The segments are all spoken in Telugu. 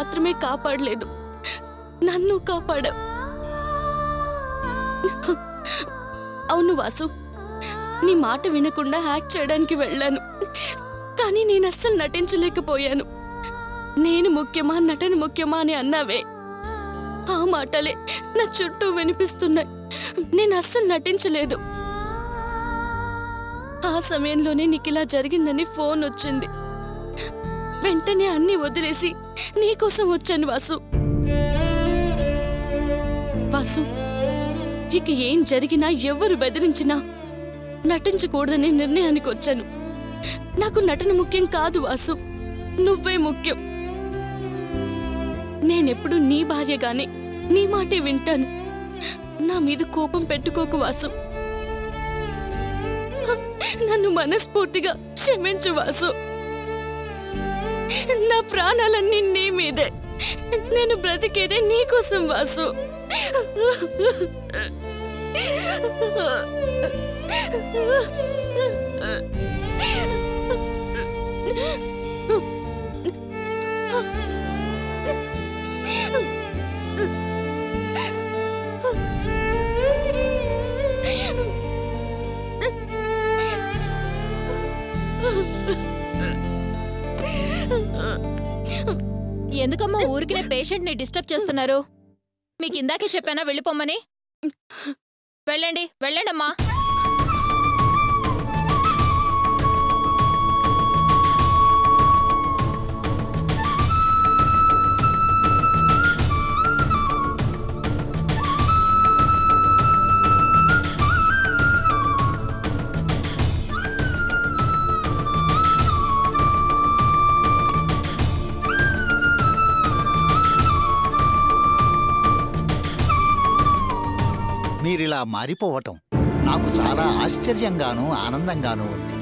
మాత్రమే కాపాడలేదు, నన్ను కాపాడావు. అవును వాసు, నీ మాట వినకుండా యాక్ట్ చేయడానికి వెళ్ళాను, కానీ నేను అస్సలు నటించలేకపోయాను. నేను ముఖ్యమా నటన ముఖ్యమా అని అన్నావే, ఆ మాటలే నా చుట్టూ వినిపిస్తున్నాయి. నేను అస్సలు నటించలేదు. ఆ సమయంలోనే నీకిలా జరిగిందని ఫోన్ వచ్చింది. వెంటనే అన్నీ వదిలేసి నీకోసం వచ్చాను వాసు. వాసు, ఇక ఏం జరిగినా ఎవరు బెదిరించినా నటించకూడదనే నిర్ణయానికి వచ్చాను. నాకు నటన ముఖ్యం కాదు వాసు, నువ్వే ముఖ్యం. నేనెప్పుడు నీ భార్యగానే నీ మాటే వింటాను. నా మీద కోపం పెట్టుకోకు వాసు. నన్ను మనస్ఫూర్తిగా క్షమించు వాసు. నా ప్రాణాలన్నీ నీ మీదే, నేను బ్రతికేదే నీకోసం వాసు. ఎందుకమ్మా ఊరికినే పేషెంట్ ని డిస్టర్బ్ చేస్తున్నారు? మీకు ఇందాకే చెప్పానా వెళ్ళిపోమ్మని? వెళ్ళండి, వెళ్ళండమ్మా. మీరిలా మారిపోవటం నాకు చాలా ఆశ్చర్యంగానూ ఆనందంగానూ ఉంది.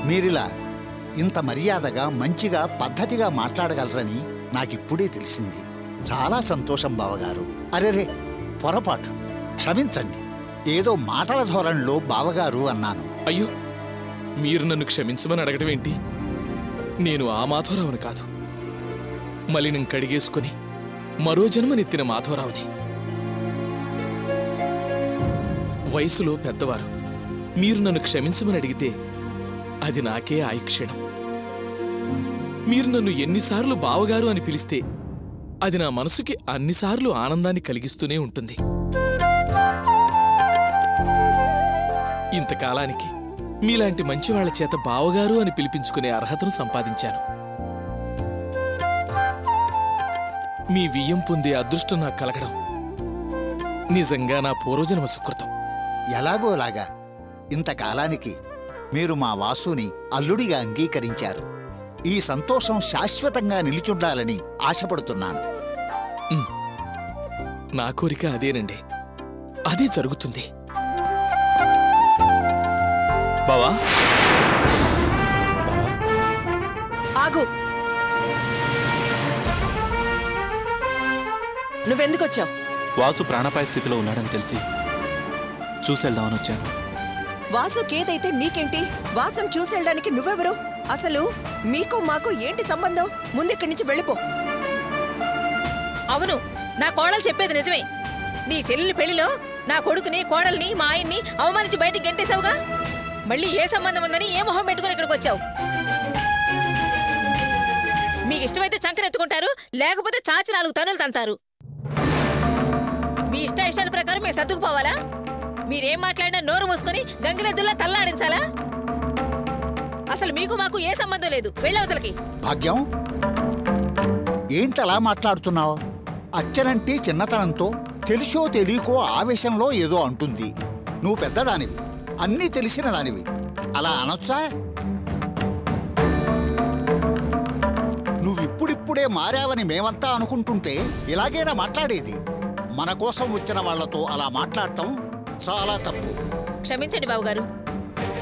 మీరిలా ఇంత మర్యాదగా మంచిగా పద్ధతిగా మాట్లాడగలరని నాకిప్పుడే తెలిసింది. చాలా సంతోషం బావగారు. అరెరే, పొరపాటు, క్షమించండి. ఏదో మాటల ధోరణిలో బావగారు అన్నాను. అయ్యో, మీరు నన్ను క్షమించమని అడగడం ఏంటి? నేను ఆ మాధవరావుని కాదు, మలినం కడిగేసుకుని మరో జన్మనెత్తిన మాధవరావుని. వయసులో పెద్దవారు మీరు నన్ను క్షమించమని అడిగితే అది నాకే ఆయుక్షణం. మీరు నన్ను ఎన్నిసార్లు బావగారు అని పిలిస్తే అది నా మనసుకి అన్నిసార్లు ఆనందాన్ని కలిగిస్తూనే ఉంటుంది. ఇంతకాలానికి మీలాంటి మంచివాళ్ల చేత బావగారు అని పిలిపించుకునే అర్హతను సంపాదించాను. మీ వియ్యం పొందే అదృష్టం నాకు కలగడం నిజంగా నా పూర్వజన్మ సుకృతం. ఎలాగోలాగా ఇంతకాలానికి మీరు మా వాసుని అల్లుడిగా అంగీకరించారు. ఈ సంతోషం శాశ్వతంగా నిలిచుండాలని ఆశపడుతున్నాను. నా కోరిక అదేనండి, అదే జరుగుతుంది. బావా, ఆగు. నువ్వెందుకొచ్చావు? వాసు ప్రాణాపాయ స్థితిలో ఉన్నాడని తెలిసి చూసేద్దామని వచ్చాను. వాసు కేదైతే నీకేంటి? వాసును చూసేయడానికి నువ్వెవరు? అసలు మీకు మాకు ఏంటి సంబంధం? ముందిక్కడి నుంచి వెళ్ళిపో. అవును, నా కోడలు చెప్పేది నిజమే. నీ చెల్లెలి పెళ్లిలో నా కొడుకుని, కోడల్ని, మా ఆయన్ని అవమానించి బయటికి గెంటేశావుగా. మళ్ళీ ఏ సంబంధం ఉందని ఏ మొహం పెట్టుకుని ఇక్కడికి వచ్చావు? మీకు ఇష్టమైతే చంకనెత్తుకుంటారు, లేకపోతే చాచి 4 తనులు తంతారు. మీ ఇష్టాల ప్రకారం మేము సర్దుకుపోవాలా? మీరేం మాట్లాడినా నోరు మూసుకొని గంగిరెద్దుల్లా తల్లాడించాలా? అసలు మీకు మాకు ఏ సంబంధం లేదు. వెళ్ళవతలకి. భాగ్యం, ఏంటలా మాట్లాడుతున్నావు? అచ్చనంటే చిన్నతనంతో తెలుసో తెలియకో ఆవేశంలో ఏదో అంటుంది. నువ్వు పెద్దదానివి, అన్నీ తెలిసిన దానివి, అలా అనొచ్చా? నువ్విప్పుడిప్పుడే మారావని మేమంతా అనుకుంటుంటే ఇలాగేనా మాట్లాడేది? మన కోసం వచ్చిన వాళ్లతో అలా మాట్లాడటం చాలా తప్పు. క్షమించండి బాబుగారు.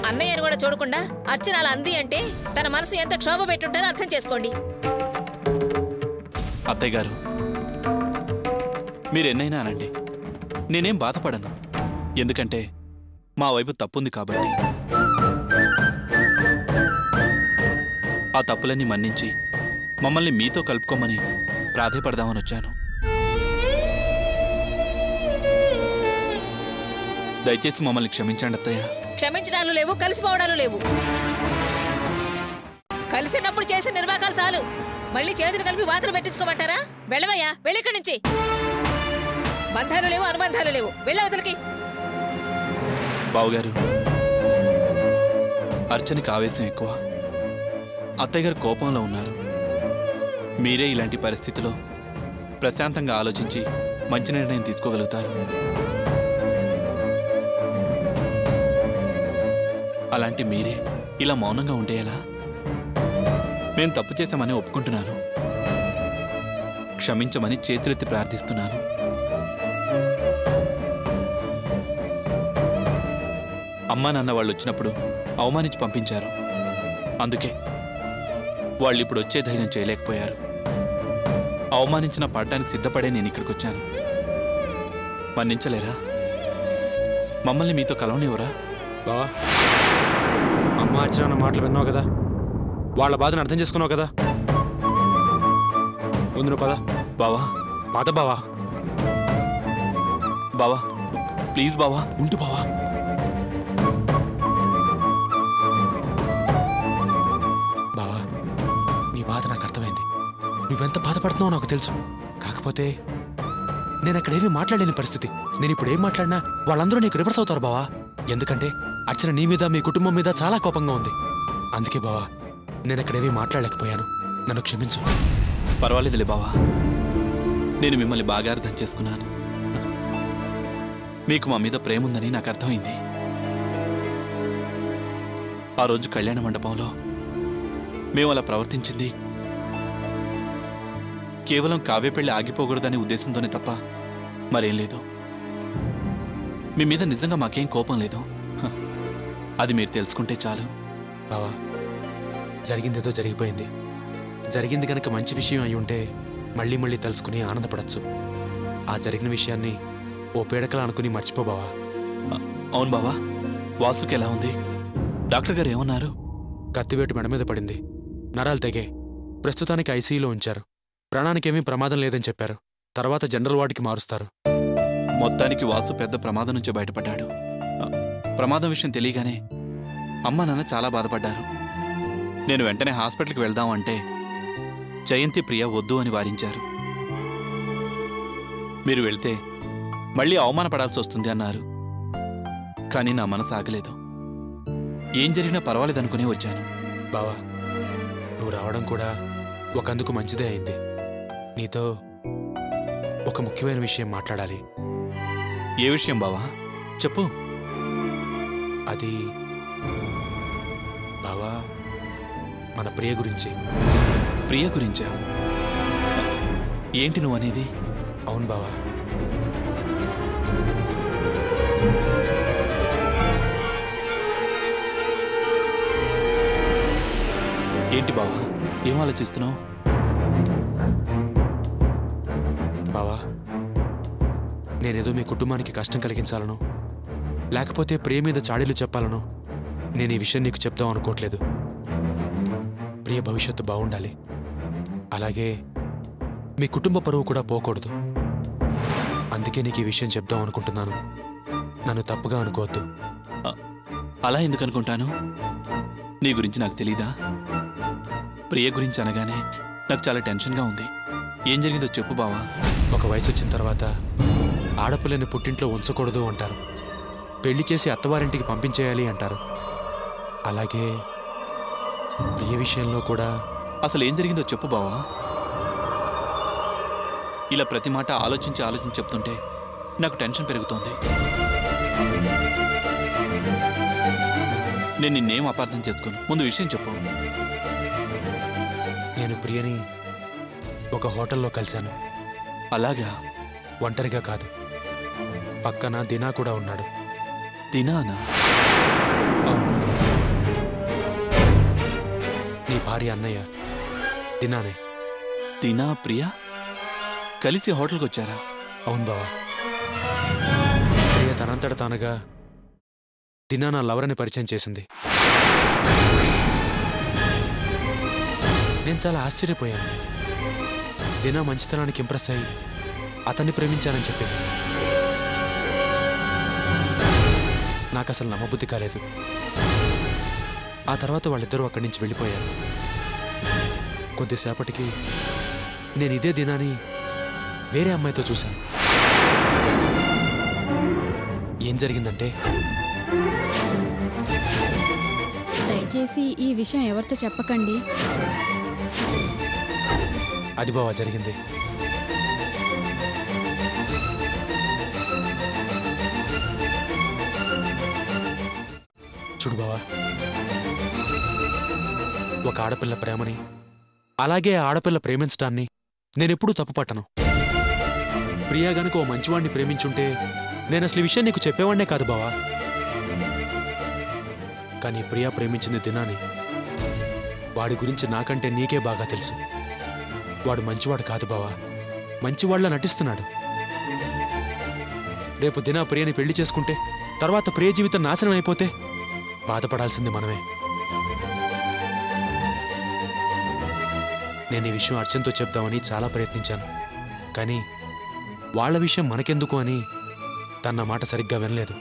అన్నయ్యను కూడా చూడకుండా అర్చన అలా అంది అంటే తన మనసు ఎంత క్షోభ పెట్టుంటారో అర్థం చేసుకోండి. అత్తయ్య గారు, మీరెన్నైనా అనండి, నేనేం బాధపడను. ఎందుకంటే మా వైపు తప్పుంది కాబట్టి. ఆ తప్పులన్నీ మన్నించి మమ్మల్ని మీతో కలుపుకోమని ప్రాధేయపడదామని వచ్చాను. దయచేసి మమ్మల్ని క్షమించండి అత్తయ్య. క్షమించడాలు లేవు, కలిసిపోవడాలు లేవు. కలిసినప్పుడు చేసే నిర్వాకాలు చాలు. మళ్ళీ చేతులు కలిపి వాతలు పెట్టించుకోమంటారా? వెళ్ళవయ్యా, వెళ్ళిక్కడి నుంచి. బంధాలు లేవు, అనుబంధాలు లేవు. వెళ్ళవతలకి. బావగారు, అర్చనకి ఆవేశం ఎక్కువ. అత్తయ్య గారు కోపంలో ఉన్నారు. మీరే ఇలాంటి పరిస్థితిలో ప్రశాంతంగా ఆలోచించి మంచి నిర్ణయం తీసుకోగలుగుతారు. అలాంటి మీరే ఇలా మౌనంగా ఉంటే ఎలా? నేను తప్పు చేశామని ఒప్పుకుంటున్నాను. క్షమించమని చేతులెత్తి ప్రార్థిస్తున్నాను. అమ్మా నాన్న వాళ్ళు వచ్చినప్పుడు అవమానించి పంపించారు. అందుకే వాళ్ళు ఇప్పుడు వచ్చే ధైర్యం చేయలేకపోయారు. అవమానించిన పడ్డానికి సిద్ధపడే నేను ఇక్కడికి వచ్చాను. మన్నించలేరా? మమ్మల్ని మీతో కలవనివ్వరా? బావా, అమ్మ అచ్చిన మాటలు విన్నావు కదా, వాళ్ళ బాధను అర్థం చేసుకున్నావు కదా. ముందు పద బావా. పద బావా. బావా ప్లీజ్ బావా. ఉంటు బావా. బావా, నీ బాధ నాకు అర్థమైంది. నువ్వెంత బాధపడుతున్నావో నాకు తెలుసు. కాకపోతే నేను అక్కడేమీ మాట్లాడలేని పరిస్థితి. నేను ఇప్పుడు ఏం మాట్లాడినా వాళ్ళందరూ నీకు రివర్స్ అవుతారు బావా. ఎందుకంటే అర్చన నీ మీద, మీ కుటుంబం మీద చాలా కోపంగా ఉంది. అందుకే బావా, నేను అక్కడేమీ మాట్లాడలేకపోయాను. నన్ను క్షమించు. పర్వాలేదులే బావా, నేను మిమ్మల్ని బాగా అర్థం చేసుకున్నాను. మీకు మా మీద ప్రేమ ఉందని నాకు అర్థమైంది. ఆ రోజు కళ్యాణ మండపంలో మేము అలా ప్రవర్తించింది కేవలం కావ్య పెళ్లి ఆగిపోకూడదనే ఉద్దేశంతోనే తప్ప మరేం లేదు. మీ మీద నిజంగా మాకేం కోపం లేదు. అది మీరు తెలుసుకుంటే చాలు. బావా, జరిగిందేదో జరిగిపోయింది. జరిగింది కనుక మంచి విషయం అయి ఉంటే మళ్ళీ మళ్ళీ తలుచుకుని ఆనందపడచ్చు. ఆ జరిగిన విషయాన్ని ఓ పీడకలా అనుకుని మర్చిపోబావా. అవును బావా. వాసుకి ఎలా ఉంది? డాక్టర్ గారు ఏమన్నారు? కత్తివేటు మెడ మీద పడింది, నరాలు తెగే. ప్రస్తుతానికి ఐసీయూలో ఉంచారు. ప్రాణానికేమీ ప్రమాదం లేదని చెప్పారు. తర్వాత జనరల్ వార్డుకి మారుస్తారు. మొత్తానికి వాసు పెద్ద ప్రమాదం నుంచి బయటపడ్డాడు. ప్రమాదం విషయం తెలియగానే అమ్మ నాన్న చాలా బాధపడ్డారు. నేను వెంటనే హాస్పిటల్కి వెళ్దాం అంటే జయంతి ప్రియ వద్దు అని వారించారు. మీరు వెళ్తే మళ్ళీ అవమానపడాల్సి వస్తుంది అన్నారు. కానీ నా మనసు ఆగలేదు. ఏం జరిగినా పర్వాలేదనుకునే వచ్చాను. బావా, నువ్వు రావడం కూడా ఒకందుకు మంచిదే అయింది. నీతో ఒక ముఖ్యమైన విషయం మాట్లాడాలి. ఏ విషయం బావా? చెప్పు. అది బావా, మన ప్రియ గురించి. ప్రియ గురించా? ఏంటి నువ్వు అనేది? అవును బావా. ఏంటి బావా, ఏం ఆలోచిస్తున్నావు? బావా, నేనేదో మీ కుటుంబానికి కష్టం కలిగించాలను, లేకపోతే ప్రియ మీద చాడీలు చెప్పాలను నేను ఈ విషయం నీకు చెప్దాం అనుకోవట్లేదు. ప్రియ భవిష్యత్తు బాగుండాలి. అలాగే మీ కుటుంబ పరువు కూడా పోకూడదు. అందుకే నీకు ఈ విషయం చెప్దాం అనుకుంటున్నాను. నన్ను తప్పుగా అనుకోవద్దు. అలా ఎందుకు అనుకుంటాను? నీ గురించి నాకు తెలీదా? ప్రియ గురించి అనగానే నాకు చాలా టెన్షన్గా ఉంది. ఏం జరిగిందో చెప్పు బావా. ఒక వయసు వచ్చిన తర్వాత ఆడపిల్లని పుట్టింట్లో ఉంచకూడదు అంటారు. పెళ్లి చేసి అత్తవారింటికి పంపించేయాలి అంటారు. అలాగే ప్రియ విషయంలో కూడా. అసలు ఏం జరిగిందో చెప్పు బావా. ఇలా ప్రతి మాట ఆలోచించి ఆలోచించి చెప్తుంటే నాకు టెన్షన్ పెరుగుతోంది. నేను నిన్నేం అపార్థం చేసుకోను. ముందు విషయం చెప్పు. నేను ప్రియని ఒక హోటల్లో కలిశాను. అలాగా? ఒంటరిగా కాదు, పక్కన దినా కూడా ఉన్నాడు. దినానా? అవును, నీ భార్య అన్నయ్య దినానే. దినా ప్రియా కలిసి హోటల్కి వచ్చారా? అవును బావా. ప్రియ తనంతట తానుగా దినా నా లవరని పరిచయం చేసింది. నేను చాలా ఆశ్చర్యపోయాను. దినా మంచితనానికి ఇంప్రెస్ అయ్యి అతన్ని ప్రేమించానని చెప్పింది. నాకు అసలు నమ్మబుద్ధి కాలేదు. ఆ తర్వాత వాళ్ళిద్దరూ అక్కడి నుంచి వెళ్ళిపోయారు. కొద్దిసేపటికి నేను ఇదే దినాని వేరే అమ్మాయితో చూశాను. ఏం జరిగిందంటే, దయచేసి ఈ విషయం ఎవరితో చెప్పకండి. అది బావా జరిగింది. చూడు బావా, ఒక ఆడపిల్ల ప్రేమని అలాగే ఆడపిల్ల ప్రేమించడాన్ని నేనెప్పుడూ తప్పుపట్టను. ప్రియా గనుక ఓ మంచివాణ్ణి ప్రేమించుంటే నేను అసలు ఈ విషయం నీకు చెప్పేవాడినే కాదు బావా. కానీ ప్రియా ప్రేమించింది దినాని. వాడి గురించి నాకంటే నీకే బాగా తెలుసు. వాడు మంచివాడు కాదు బావా, మంచివాళ్ళ నటిస్తున్నాడు. రేపు దినా ప్రియని పెళ్లి చేసుకుంటే తర్వాత ప్రియ జీవితం నాశనం అయిపోతే బాధపడాల్సింది మనమే. నేను ఈ విషయం అర్చనతో చెప్దామని చాలా ప్రయత్నించాను. కానీ వాళ్ళ విషయం మనకెందుకు అని తన మాట సరిగ్గా వినలేదు.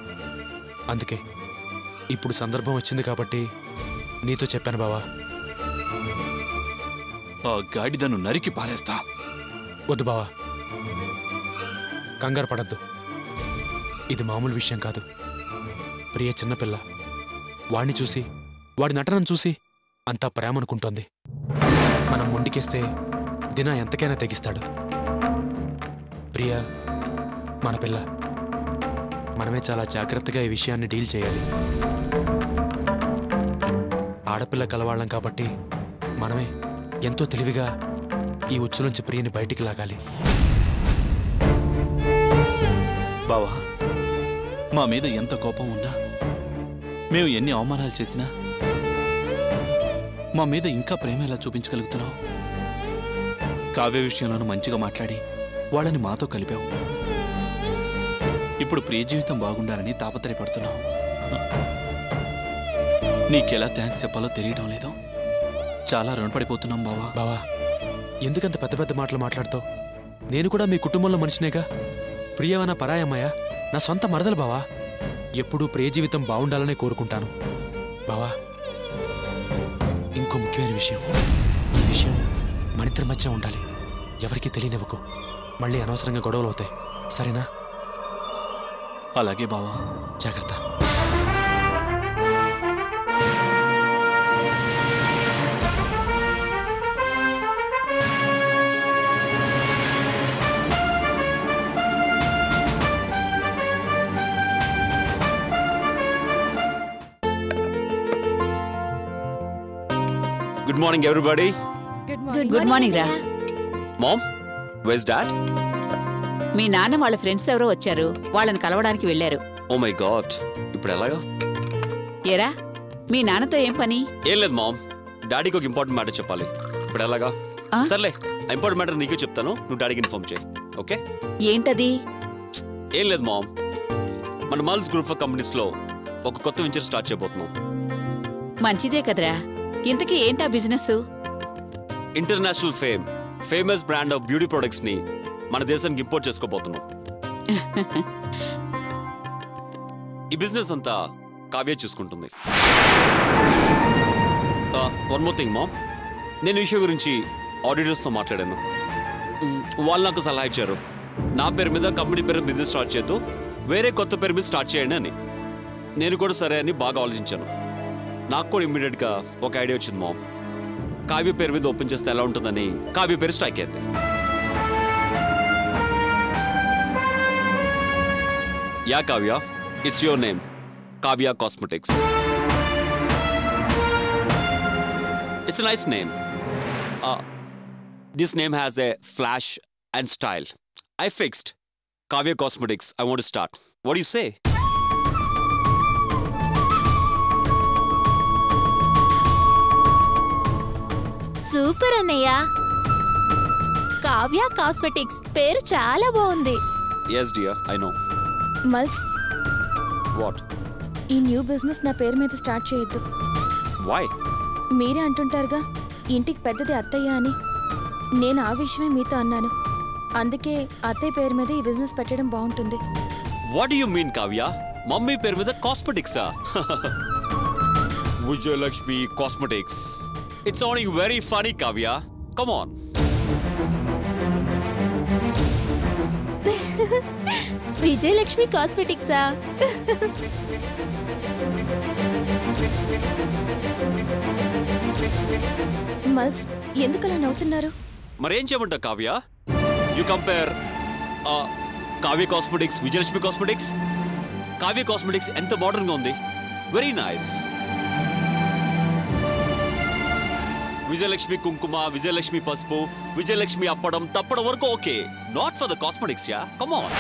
అందుకే ఇప్పుడు సందర్భం వచ్చింది కాబట్టి నీతో చెప్పాను బావా. ఆ గాడిదను నరికి పారేస్తా. వద్దు బావా, కంగారు పడద్దు. ఇది మామూలు విషయం కాదు. ప్రియ చిన్నపిల్ల. వాడిని చూసి, వాడి నటనను చూసి అంతా ప్రేమనుకుంటోంది. మనం మొండికేస్తే దినా ఎంతకైనా తెగిస్తాడు. ప్రియ మన పిల్ల. మనమే చాలా జాగ్రత్తగా ఈ విషయాన్ని డీల్ చేయాలి. ఆడపిల్ల కలవాళ్ళం కాబట్టి మనమే ఎంతో తెలివిగా ఈ ఉచ్చులోంచి ప్రియని బయటికి లాగాలి. బావా, మా మీద ఎంత కోపం ఉన్నా, మేము ఎన్ని అవమానాలు చేసినా మా మీద ఇంకా ప్రేమ ఎలా చూపించగలుగుతున్నావు? కావ్య విషయంలోనూ మంచిగా మాట్లాడి వాళ్ళని మాతో కలిపావు. ఇప్పుడు ప్రియ జీవితం బాగుండాలని తాపత్రయపడుతున్నావు. నీకెలా థ్యాంక్స్ చెప్పాలో తెలియడం లేదు. చాలా రుణపడిపోతున్నాం బావా. బావా, ఎందుకంత పెద్ద పెద్ద మాటలు మాట్లాడతావు? నేను కూడా మీ కుటుంబంలో మనిషినేగా. ప్రియవన పరాయమ్మయ్య, నా సొంత మరదలు బావా. ఎప్పుడూ ప్రియ జీవితం బాగుండాలనే కోరుకుంటాను బావా. ఇంకో ముఖ్యమైన విషయం, ఈ విషయం మనిద్దరి మధ్య ఉండాలి. ఎవరికీ తెలియనివ్వకు. మళ్ళీ అనవసరంగా గొడవలు అవుతాయి. సరేనా? అలాగే బావా. జాగ్రత్త. Good morning, everybody. Good morning రా. Mom, where's Dad? మీ నాన్న వాళ్ళ ఫ్రెండ్స్ ఎవరో వచ్చారు, వాళ్ళని కలవడానికి వెళ్ళారు. Oh my God. ఇప్పుడు ఎలాగా? ఏరా, మీ నాన్నతో ఏం పని? ఏం లేదు మామ్, డాడీకి ఒక ఇంపార్టెంట్ మ్యాటర్ చెప్పాలి. ఇప్పుడు ఎలాగా? సర్లే, ఇంపార్టెంట్ మ్యాటర్ నీకే చెప్తాను, నువ్వు డాడీకి ఇన్ఫార్మ్ చేయి. ఓకే? ఏంటది? ఏం లేదు మామ్, మన మల్స్ గ్రూప్ ఆఫ్ కంపెనీస్ లో ఒక కొత్త వెంచర్ స్టార్ట్ చేయబోతున్నాం. మంచిదే కదరా. ఇంతకీ ఏంటా business? International famous brand of beauty products ని మన దేశానికి ఇంపోర్ట్ చేసుకోబోతున్నాం. ఈ బిజినెస్ అంతా కావ్య చూసుకుంటుంది. వన్ మోర్ థింగ్ మామ్, నేను ఈ విషయం గురించి ఆడిటర్స్తో మాట్లాడాను. వాళ్ళు నాకు సలహా ఇచ్చారు, నా పేరు మీద కంపెనీ పేరు బిజినెస్ స్టార్ట్ చేద్దు, వేరే కొత్త పేరు మీద స్టార్ట్ చేయండి అని. నేను కూడా సరే అని బాగా ఆలోచించాను. నాకు కూడా ఇమ్మీడియట్గా ఒక ఐడియా వచ్చింది మామ్. కావ్య పేరు మీద ఓపెన్ చేస్తే ఎలా ఉంటుందని కావ్య పేరు స్ట్రైక్ అయింది. Yeah Kavya, it's your name, Kavya cosmetics. It's a nice name. This name has a flash and style. I fixed Kavya Cosmetics. I want to start. What do you say? Super అన్నయ్య. కావ్య కాస్మెటిక్స్ పేరు చాలా బాగుంది. Yes dear, I know. మల్స్, What? ఈ న్యూ బిజినెస్ నా పేరు మీద స్టార్ట్ చేయొద్దు. Why? మీరే అంటుంటారుగా ఇంటికి పెద్దది అత్తయ్య అని. నేను ఆ విషయమే మీతో అన్నాను. అందుకే అత్తయ్య పేరు మీద ఈ బిజినెస్ పెట్టడం బాగుంటుంది. What do you mean Kavya? Mummy పేరు మీద కాస్మెటిక్సా? Vijayalakshmi cosmetics. It's sounding very funny Kavya. Come on. Vijayalakshmi కాస్మెటిక్సా? మల్స్ ఎందుకలా నవ్వుతున్నారు? మరేం చేయమంటావు Kavya? You compare Kavya cosmetics, Vijayalakshmi cosmetics. Kavya cosmetics ఎంత మోడర్న్ గా ఉంది, వెరీ నైస్. విజయలక్ష్మి కుంకుమ, విజయలక్ష్మి పసుపు, విజయలక్ష్మి అప్పడం తప్పడం వరకు okay. Not for the cosmetics yeah. Come on.